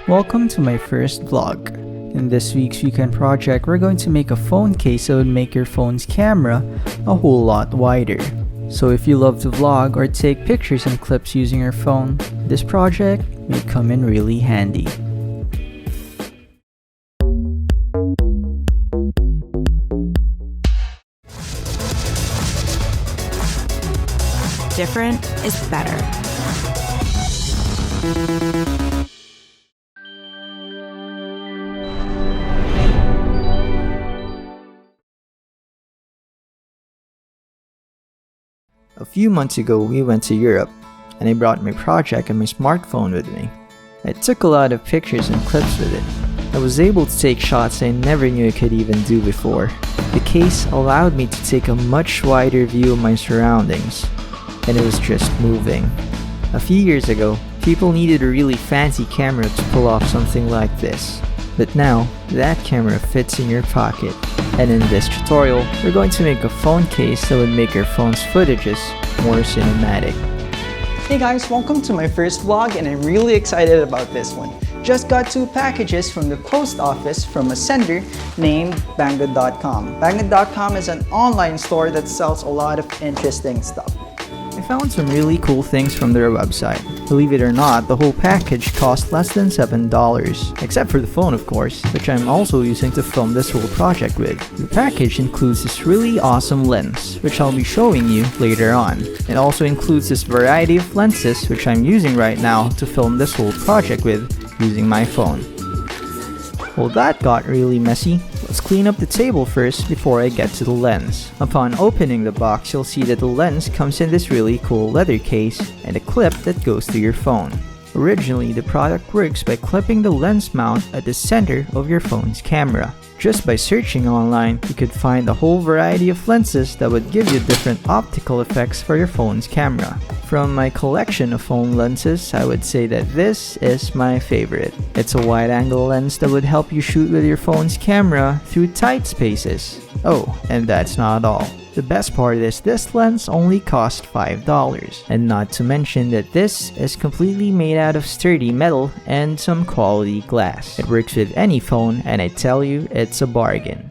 Welcome to my first vlog. In this week's weekend project, we're going to make a phone case that would make your phone's camera a whole lot wider. So if you love to vlog or take pictures and clips using your phone, this project may come in really handy. Different is better. A few months ago, we went to Europe, and I brought my project and my smartphone with me. I took a lot of pictures and clips with it. I was able to take shots I never knew I could even do before. The case allowed me to take a much wider view of my surroundings, and it was just moving. A few years ago, people needed a really fancy camera to pull off something like this. But now, that camera fits in your pocket. And in this tutorial, we're going to make a phone case that would make your phone's footages more cinematic. Hey guys, welcome to my first vlog and I'm really excited about this one. Just got 2 packages from the post office from a sender named Banggood.com. Banggood.com is an online store that sells a lot of interesting stuff. I found some really cool things from their website. Believe it or not, the whole package cost less than $7, except for the phone of course, which I'm also using to film this whole project with. The package includes this really awesome lens, which I'll be showing you later on. It also includes this variety of lenses, which I'm using right now to film this whole project with using my phone. Well, that got really messy. Let's clean up the table first before I get to the lens. Upon opening the box, you'll see that the lens comes in this really cool leather case and a clip that goes to your phone. Originally, the product works by clipping the lens mount at the center of your phone's camera. Just by searching online, you could find a whole variety of lenses that would give you different optical effects for your phone's camera. From my collection of phone lenses, I would say that this is my favorite. It's a wide-angle lens that would help you shoot with your phone's camera through tight spaces. Oh, and that's not all. The best part is this lens only cost $5, and not to mention that this is completely made out of sturdy metal and some quality glass. It works with any phone and I tell you, it's a bargain.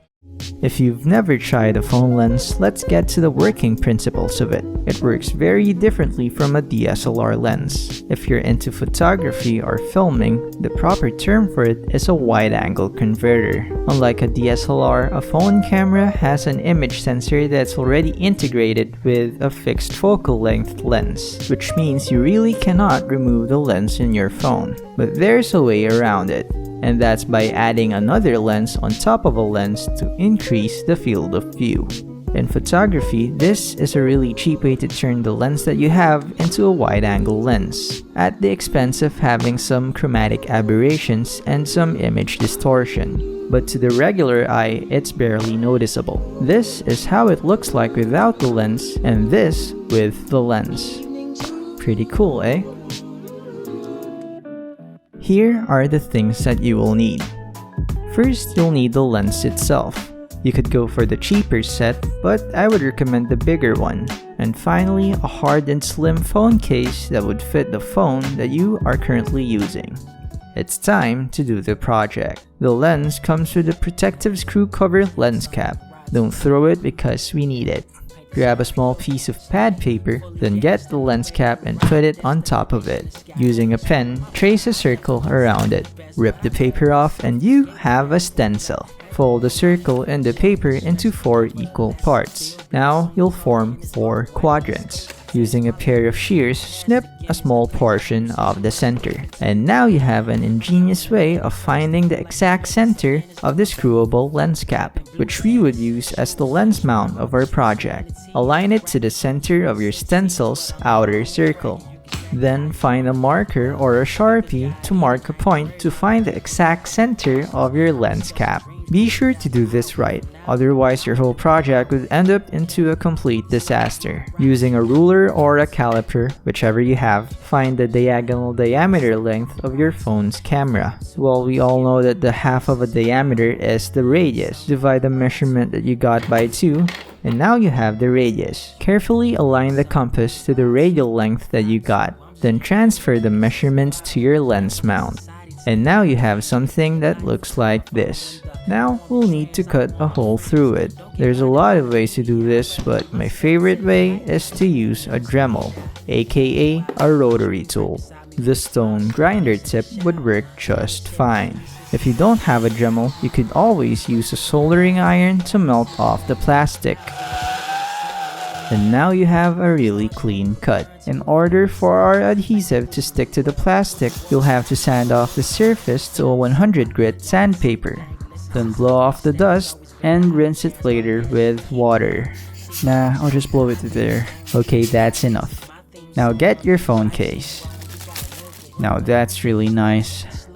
If you've never tried a phone lens, let's get to the working principles of it. It works very differently from a DSLR lens. If you're into photography or filming, the proper term for it is a wide-angle converter. Unlike a DSLR, a phone camera has an image sensor that's already integrated with a fixed focal length lens, which means you really cannot remove the lens in your phone. But there's a way around it. And that's by adding another lens on top of a lens to increase the field of view. In photography, this is a really cheap way to turn the lens that you have into a wide-angle lens, at the expense of having some chromatic aberrations and some image distortion. But to the regular eye, it's barely noticeable. This is how it looks like without the lens, and this with the lens. Pretty cool, eh? Here are the things that you will need. First, you'll need the lens itself. You could go for the cheaper set, but I would recommend the bigger one. And finally, a hard and slim phone case that would fit the phone that you are currently using. It's time to do the project. The lens comes with a protective screw cover lens cap. Don't throw it because we need it. Grab a small piece of pad paper, then get the lens cap and put it on top of it. Using a pen, trace a circle around it. Rip the paper off and you have a stencil. Fold the circle in the paper into 4 equal parts. Now you'll form 4 quadrants. Using a pair of shears, snip a small portion of the center. And now you have an ingenious way of finding the exact center of the screwable lens cap, which we would use as the lens mount of our project. Align it to the center of your stencil's outer circle. Then find a marker or a Sharpie to mark a point to find the exact center of your lens cap. Be sure to do this right, otherwise your whole project would end up into a complete disaster. Using a ruler or a caliper, whichever you have, find the diagonal diameter length of your phone's camera. Well, we all know that the half of a diameter is the radius. Divide the measurement that you got by 2, and now you have the radius. Carefully align the compass to the radial length that you got. Then transfer the measurements to your lens mount. And now you have something that looks like this. Now we'll need to cut a hole through it. There's a lot of ways to do this, but my favorite way is to use a Dremel, aka a rotary tool. The stone grinder tip would work just fine. If you don't have a Dremel, you could always use a soldering iron to melt off the plastic. And now you have a really clean cut. In order for our adhesive to stick to the plastic, you'll have to sand off the surface to a 100 grit sandpaper. Then blow off the dust and rinse it later with water. Nah, I'll just blow it there. Okay, that's enough. Now get your phone case. Now that's really nice.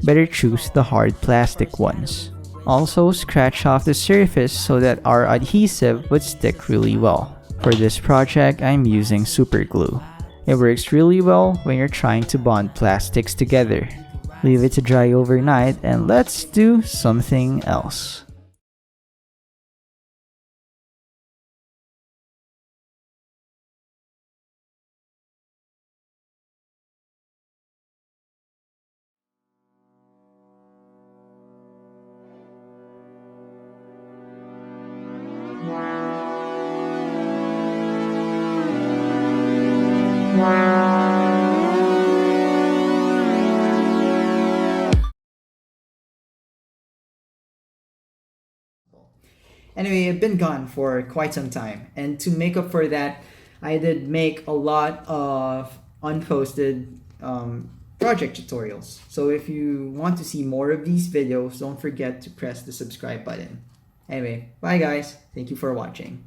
Better choose the hard plastic ones. Also, scratch off the surface so that our adhesive would stick really well. For this project, I'm using super glue. It works really well when you're trying to bond plastics together. Leave it to dry overnight and let's do something else. Anyway, I've been gone for quite some time, and to make up for that, I did make a lot of unposted project tutorials. So if you want to see more of these videos, don't forget to press the subscribe button. Anyway, bye guys. Thank you for watching.